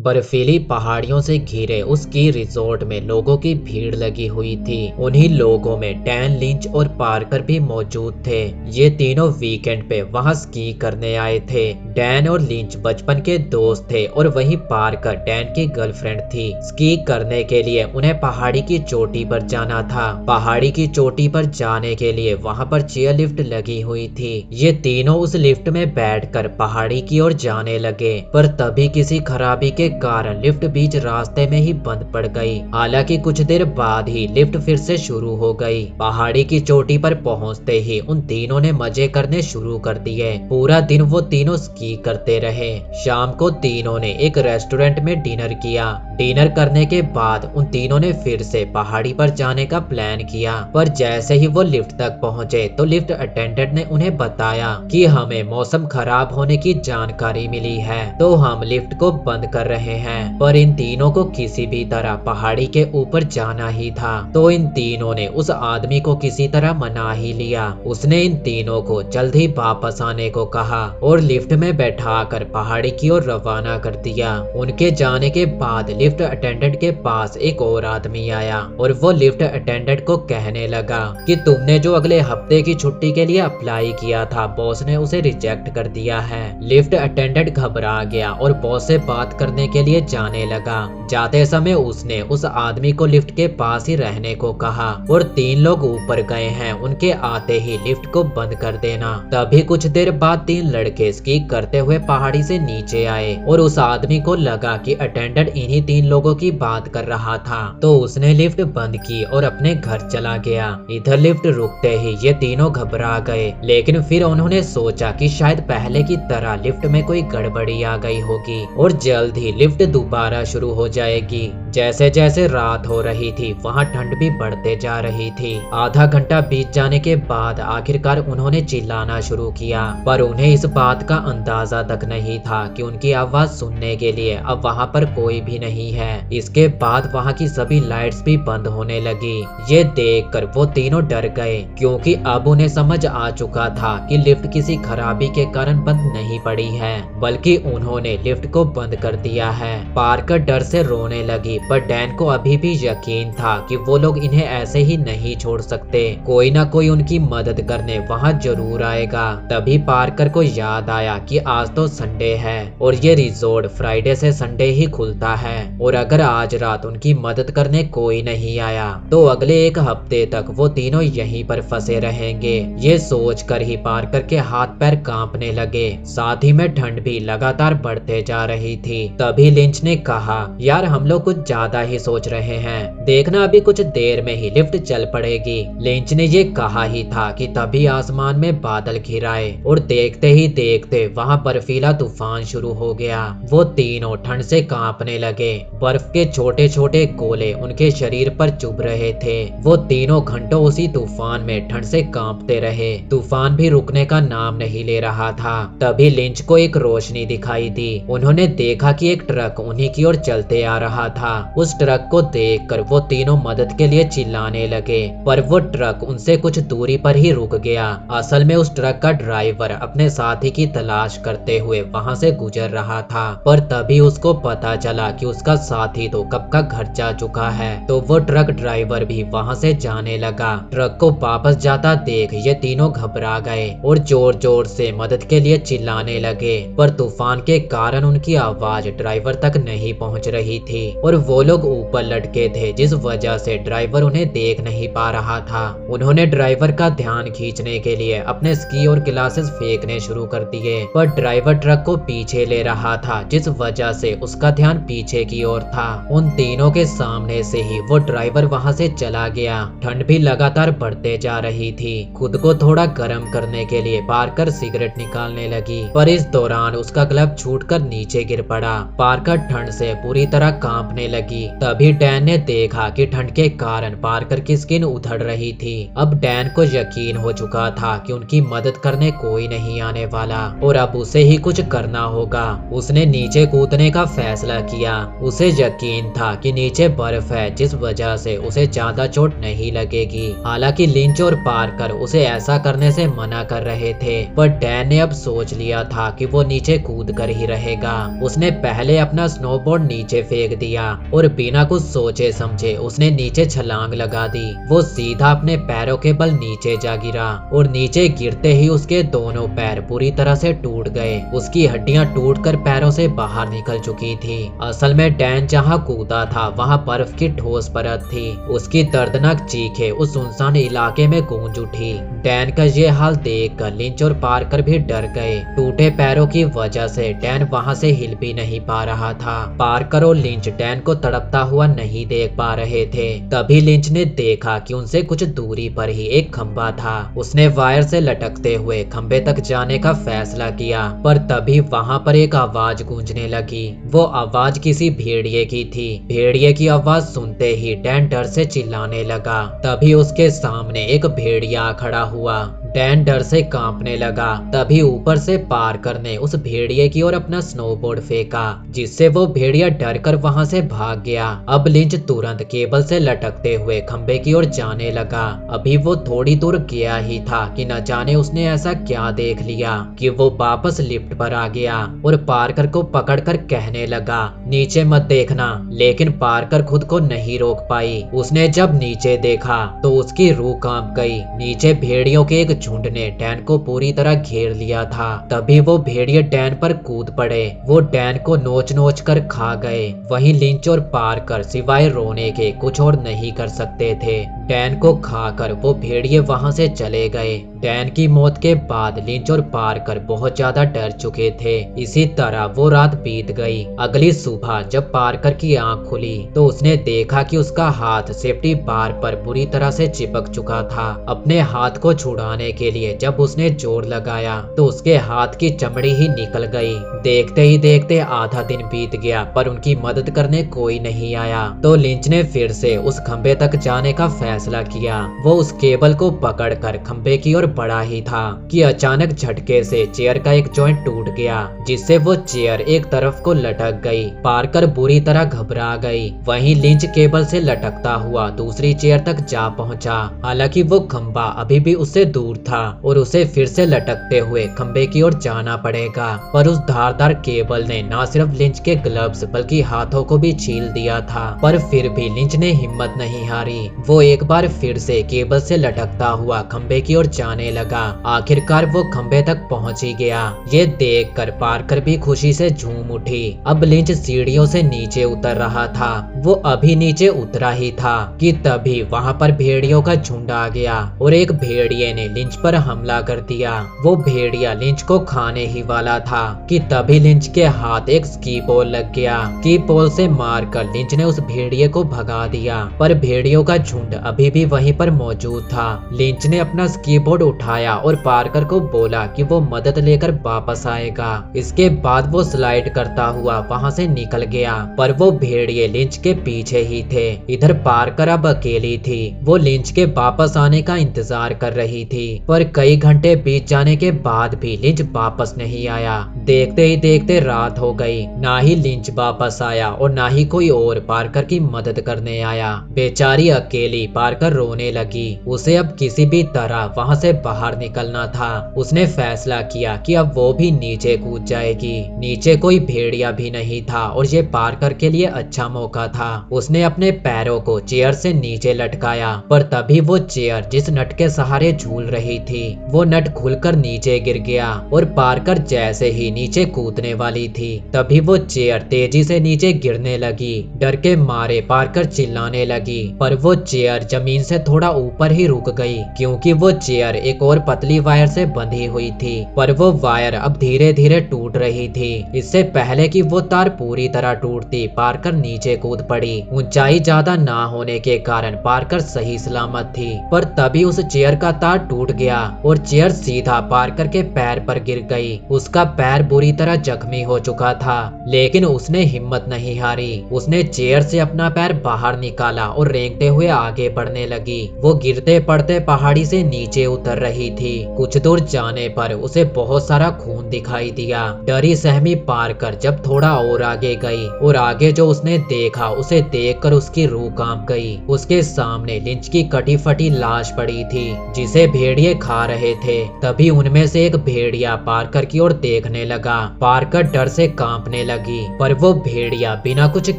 बर्फीली पहाड़ियों से घिरे उस स्की रिजॉर्ट में लोगों की भीड़ लगी हुई थी। उन्हीं लोगों में डैन, लिंच और पार्कर भी मौजूद थे। ये तीनों वीकेंड पे वहां स्की करने आए थे। डैन और लिंच बचपन के दोस्त थे और वहीं पार्कर डैन की गर्लफ्रेंड थी। स्की करने के लिए उन्हें पहाड़ी की चोटी पर जाना था। पहाड़ी की चोटी पर जाने के लिए वहां पर चेयर लिफ्ट लगी हुई थी। ये तीनों उस लिफ्ट में बैठकर पहाड़ी की ओर जाने लगे, पर तभी किसी खराबी के कारण लिफ्ट बीच रास्ते में ही बंद पड़ गई। हालांकि कुछ देर बाद ही लिफ्ट फिर से शुरू हो गई। पहाड़ी की चोटी पर पहुंचते ही उन तीनों ने मजे करने शुरू कर दिए। पूरा दिन वो तीनों स्की करते रहे। शाम को तीनों ने एक रेस्टोरेंट में डिनर किया। डिनर करने के बाद उन तीनों ने फिर से पहाड़ी पर जाने का प्लान किया, पर जैसे ही वो लिफ्ट तक पहुंचे तो लिफ्ट अटेंडेंट ने उन्हें बताया कि हमें मौसम खराब होने की जानकारी मिली है, तो हम लिफ्ट को बंद कर रहे हैं। पर इन तीनों को किसी भी तरह पहाड़ी के ऊपर जाना ही था, तो इन तीनों ने उस आदमी को किसी तरह मना ही लिया। उसने इन तीनों को जल्द ही वापस आने को कहा और लिफ्ट में बैठाकर पहाड़ी की ओर रवाना कर दिया। उनके जाने के बाद लिफ्ट अटेंडेंट के पास एक और आदमी आया और वो लिफ्ट अटेंडेंट को कहने लगा कि तुमने जो अगले हफ्ते की छुट्टी के लिए अप्लाई किया था, बॉस ने उसे रिजेक्ट कर दिया है। लिफ्ट अटेंडेंट घबरा गया और बॉस से बात करने के लिए जाने लगा। जाते समय उसने उस आदमी को लिफ्ट के पास ही रहने को कहा और तीन लोग ऊपर गए हैं, उनके आते ही लिफ्ट को बंद कर देना। तभी कुछ देर बाद तीन लड़के स्की करते हुए पहाड़ी से नीचे आए और उस आदमी को लगा कि अटेंडेंट इन्हीं तीन लोगों की बात कर रहा था, तो उसने लिफ्ट बंद की और अपने घर चला गया। इधर लिफ्ट रुकते ही ये तीनों घबरा गए, लेकिन फिर उन्होंने सोचा कि शायद पहले की तरह लिफ्ट में कोई गड़बड़ी आ गई होगी और जल्द ही लिफ्ट दोबारा शुरू हो जाएगी। जैसे जैसे रात हो रही थी वहां ठंड भी बढ़ते जा रही थी। आधा घंटा बीत जाने के बाद आखिरकार उन्होंने चिल्लाना शुरू किया, पर उन्हें इस बात का अंदाजा तक नहीं था कि उनकी आवाज सुनने के लिए अब वहां पर कोई भी नहीं है। इसके बाद वहां की सभी लाइट्स भी बंद होने लगी। ये देखकर वो तीनों डर गए, क्योंकि अब उन्हें समझ आ चुका था कि लिफ्ट किसी खराबी के कारण बंद नहीं पड़ी है, बल्कि उन्होंने लिफ्ट को बंद कर दिया है। पार्कर डर से रोने लगी, पर डैन को अभी भी यकीन था कि वो लोग इन्हें ऐसे ही नहीं छोड़ सकते। कोई ना कोई उनकी मदद करने वहां जरूर आएगा। तभी पार्कर को याद आया कि आज तो संडे है और ये रिजॉर्ट फ्राइडे से संडे ही खुलता है, और अगर आज रात उनकी मदद करने कोई नहीं आया तो अगले एक हफ्ते तक वो तीनों यहीं पर फंसे रहेंगे। ये सोचकर ही पार्कर के हाथ पैर कांपने लगे, साथ ही में ठंड भी लगातार बढ़ते जा रही थी। तभी लिंच ने कहा, यार हम लोग कुछ ज्यादा ही सोच रहे हैं, देखना अभी कुछ देर में ही लिफ्ट चल पड़ेगी। लिंच ने ये कहा ही था कि तभी आसमान में बादल घिर आए और देखते ही देखते वहां बर्फीला तूफान शुरू हो गया। वो तीनों ठंड से कांपने लगे। बर्फ के छोटे छोटे गोले उनके शरीर पर चुभ रहे थे। वो तीनों घंटों उसी तूफान में ठंड से कांपते रहे। तूफान भी रुकने का नाम नहीं ले रहा था। तभी लिंच को एक रोशनी दिखाई दी। उन्होंने देखा कि एक ट्रक उन्हीं की ओर चलते आ रहा था। उस ट्रक को देखकर वो तीनों मदद के लिए चिल्लाने लगे, पर वो ट्रक उनसे कुछ दूरी पर ही रुक गया। असल में उस ट्रक का ड्राइवर अपने साथी की तलाश करते हुए वहां से गुजर रहा था, पर तभी उसको पता चला कि उसका साथी तो कब का घर जा चुका है, तो वो ट्रक ड्राइवर भी वहां से जाने लगा। ट्रक को वापस जाता देख ये तीनों घबरा गए और जोर जोर से मदद के लिए चिल्लाने लगे, पर तूफान के कारण उनकी आवाज ड्राइवर तक नहीं पहुंच रही थी और वो लोग ऊपर लटके थे, जिस वजह से ड्राइवर उन्हें देख नहीं पा रहा था। उन्होंने ड्राइवर का ध्यान खींचने के लिए अपने स्की और ग्लासेस फेंकने शुरू कर दिए, पर ड्राइवर ट्रक को पीछे ले रहा था, जिस वजह से उसका ध्यान पीछे की ओर था। उन तीनों के सामने से ही वो ड्राइवर वहां से चला गया। ठंड भी लगातार बढ़ते जा रही थी। खुद को थोड़ा गर्म करने के लिए पार्कर सिगरेट निकालने लगी, पर इस दौरान उसका ग्लव छूटकर नीचे गिर पड़ा। पार्कर ठंड से पूरी तरह कांपने लगी। तभी डैन ने देखा कि ठंड के कारण पार्कर की स्किन उधड़ रही थी। अब डैन को यकीन हो चुका था कि उनकी मदद करने कोई नहीं आने वाला और अब उसे ही कुछ करना होगा। उसने नीचे कूदने का फैसला किया। उसे यकीन था कि नीचे बर्फ है, जिस वजह से उसे ज्यादा चोट नहीं लगेगी। हालांकि लिंच और पार्कर उसे ऐसा करने से मना कर रहे थे, पर डैन ने अब सोच लिया था कि वो नीचे कूद कर ही रहेगा। उसने पहले पहले अपना स्नोबोर्ड नीचे फेंक दिया और बिना कुछ सोचे समझे उसने नीचे छलांग लगा दी। वो सीधा अपने पैरों के बल नीचे जा गिरा और नीचे गिरते ही उसके दोनों पैर पूरी तरह से टूट गए। उसकी हड्डियां टूटकर पैरों से बाहर निकल चुकी थी। असल में डैन जहां कूदा था वहां बर्फ की ठोस परत थी। उसकी दर्दनाक चीखें उस सुनसान इलाके में गूंज उठी। डैन का ये हाल देखकर लिंच और पार्कर भी डर गए। टूटे पैरों की वजह से डैन वहां से हिल भी नहीं पा रहा था। पार्कर और लिंच डैन को तड़पता हुआ नहीं देख पा रहे थे। तभी लिंच ने देखा कि उनसे कुछ दूरी पर ही एक खंबा था। उसने वायर से लटकते हुए खंबे तक जाने का फैसला किया, पर तभी वहां पर एक आवाज गूंजने लगी। वो आवाज किसी भेड़िए की थी। भेड़िए की आवाज सुनते ही डैन डर से चिल्लाने लगा। तभी उसके सामने एक भेड़िया खड़ा हुआ। डैन डर से कांपने लगा। तभी ऊपर से पार्कर ने उस भेड़िए की ओर अपना स्नोबोर्ड फेंका, जिससे वो भेड़िया डर कर वहां से भाग गया। अब लिंच तुरंत केबल से लटकते हुए खंबे की ओर जाने लगा। अभी वो थोड़ी दूर गया ही था कि न जाने उसने ऐसा क्या देख लिया कि वो वापस लिफ्ट पर आ गया और पार्कर को पकड़कर कहने लगा, नीचे मत देखना। लेकिन पार्कर खुद को नहीं रोक पाई। उसने जब नीचे देखा तो उसकी रूह कांप गई। नीचे भेड़ियों के एक झुंड ने डैन को पूरी तरह घेर लिया था। तभी वो भेड़िए डैन पर कूद पड़े। वो डैन को नोच नोच कर खा गए। वहीं लिंच और पार्कर सिवाय रोने के कुछ और नहीं कर सकते थे। डैन को खाकर वो भेड़िए वहां से चले गए। डैन की मौत के बाद लिंच और पार्कर बहुत ज्यादा डर चुके थे। इसी तरह वो रात बीत गई। अगली सुबह जब पार्कर की आंख खुली तो उसने देखा कि उसका हाथ सेफ्टी बार पर बुरी तरह से चिपक चुका था। अपने हाथ को छुड़ाने के लिए जब उसने जोर लगाया तो उसके हाथ की चमड़ी ही निकल गई। देखते ही देखते आधा दिन बीत गया, पर उनकी मदद करने कोई नहीं आया। तो लिंच ने फिर से उस खंबे तक जाने का फैसला किया। वो उस केबल को पकड़कर खंबे की ओर बढ़ा ही था कि अचानक झटके से चेयर का एक जॉइंट टूट गया, जिससे वो चेयर एक तरफ को लटक गई। पार्कर बुरी तरह घबरा गई। वहीं लिंच केबल से लटकता हुआ दूसरी चेयर तक जा पहुंचा। हालांकि वो खंबा अभी भी उससे दूर था और उसे फिर से लटकते हुए खंबे की ओर जाना पड़ेगा। पर उस धारदार केबल ने न सिर्फ लिंच के ग्लव्स बल्कि हाथों को भी छील दिया था। पर फिर भी लिंच ने हिम्मत नहीं हारी। वो एक बार फिर से केबल से लटकता हुआ खंबे की ओर जाने लगा। आखिरकार वो खंबे तक पहुंच ही गया। ये देखकर पार्कर भी खुशी से झूम उठी। अब लिंच सीढ़ियों से नीचे उतर रहा था। वो अभी नीचे उतरा ही था कि तभी वहां पर भेड़ियों का झुंड आ गया और एक भेड़िए ने लिंच पर हमला कर दिया। वो भेड़िया लिंच को खाने ही वाला था कि तभी लिंच के हाथ एक स्की पोल लग गया। स्की पोल से मारकर लिंच ने उस भेड़िए को भगा दिया, पर भेड़ियों का झुंड अभी भी वहीं पर मौजूद था। लिंच ने अपना स्की बोर्ड उठाया और पार्कर को बोला कि वो मदद लेकर वापस आएगा। इसके बाद वो स्लाइड करता हुआ वहां से निकल गया, पर वो भेड़िए लिंच के पीछे ही थे। इधर पार्कर अब अकेली थी। वो लिंच के वापस आने का इंतजार कर रही थी, पर कई घंटे बीत जाने के बाद भी लिंच वापस नहीं आया। देखते ही देखते रात हो गई। ना ही लिंच वापस आया और ना ही कोई और पार्कर की मदद करने आया। बेचारी अकेली पार्कर रोने लगी। उसे अब किसी भी तरह वहां से बाहर निकलना था। उसने फैसला किया कि अब वो भी नीचे कूद जाएगी। नीचे कोई भेड़िया भी नहीं था और ये पार्कर के लिए अच्छा मौका था। उसने अपने पैरों को चेयर से नीचे लटकाया, पर तभी वो चेयर जिस नट के सहारे झूल रही थी वो नट खुलकर नीचे गिर गया और पार्कर जैसे ही नीचे कूदने वाली थी तभी वो चेयर तेजी से नीचे गिरने लगी। डर के मारे पार्कर चिल्लाने लगी, पर वो चेयर जमीन से थोड़ा ऊपर ही रुक गई क्योंकि वो चेयर एक और पतली वायर से बंधी हुई थी। पर वो वायर अब धीरे धीरे टूट रही थी। इससे पहले कि वो तार पूरी तरह टूटती पार्कर नीचे कूद पड़ी। ऊंचाई ज्यादा ना होने के कारण पार्कर सही सलामत थी, पर तभी उस चेयर का तार टूट गया और चेयर सीधा पार्कर के पैर पर गिर गई। उसका पैर बुरी तरह जख्मी हो चुका था, लेकिन उसने हिम्मत नहीं हारी। उसने चेयर से अपना पैर बाहर निकाला और रेंगते हुए आगे पड़ने लगी। वो गिरते पड़ते पहाड़ी से नीचे उतर रही थी। कुछ दूर जाने पर उसे बहुत सारा खून दिखाई दिया। डरी सहमी पारकर जब थोड़ा और आगे गई और आगे जो उसने देखा उसे देखकर उसकी रूह कांप गई। उसके सामने लिंच की कटी फटी लाश पड़ी थी जिसे भेड़िए खा रहे थे। तभी उनमें से एक भेड़िया पारकर की ओर देखने लगा। पारकर डर से कांपने लगी, पर वो भेड़िया बिना कुछ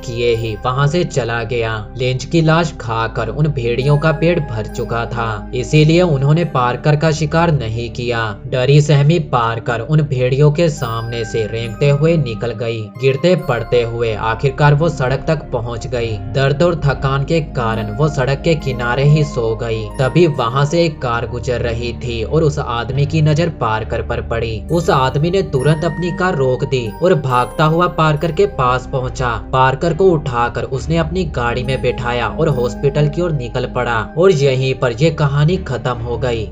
किए ही वहां से चला गया। लिंच की लाश खाकर उन भेड़ियों का पेट भर चुका था, इसीलिए उन्होंने पारकर का शिकार नहीं किया। डरी सहमी पारकर उन भेड़ियों के सामने से रेंगते हुए निकल गई। गिरते पड़ते हुए आखिरकार वो सड़क तक पहुंच गई। दर्द और थकान के कारण वो सड़क के किनारे ही सो गई। तभी वहां से एक कार गुजर रही थी और उस आदमी की नजर पारकर पर पड़ी। उस आदमी ने तुरंत अपनी कार रोक दी और भागता हुआ पारकर के पास पहुंचा। पारकर को उठाकर उसने अपनी गाड़ी में बैठाया और हॉस्पिटल की ओर निकल पड़ा। और यहीं पर यह कहानी खत्म हो गई।